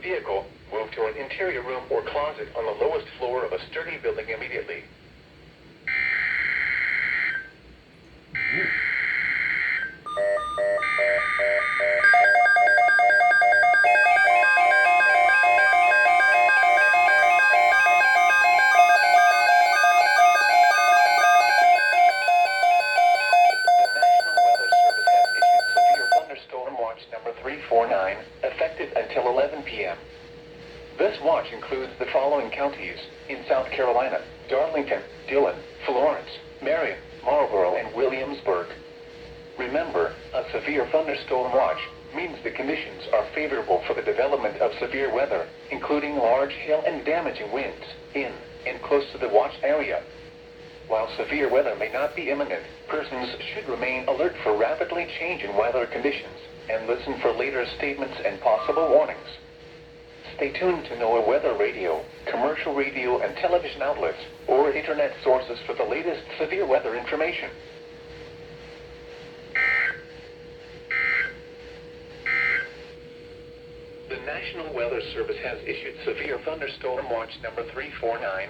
vehicle, move to an interior room or closet on the lowest floor of a sturdy building immediately. Number 349, effective until 11 p.m. This watch includes the following counties in South Carolina: Darlington, Dillon, Florence, Marion, Marlborough, and Williamsburg. Remember, a severe thunderstorm watch means the conditions are favorable for the development of severe weather, including large hail and damaging winds in and close to the watch area. While severe weather may not be imminent, persons should remain alert for rapidly changing weather conditions and listen for later statements and possible warnings. Stay tuned to NOAA weather radio, commercial radio and television outlets, or internet sources for the latest severe weather information. The National Weather Service has issued severe thunderstorm watch number 349.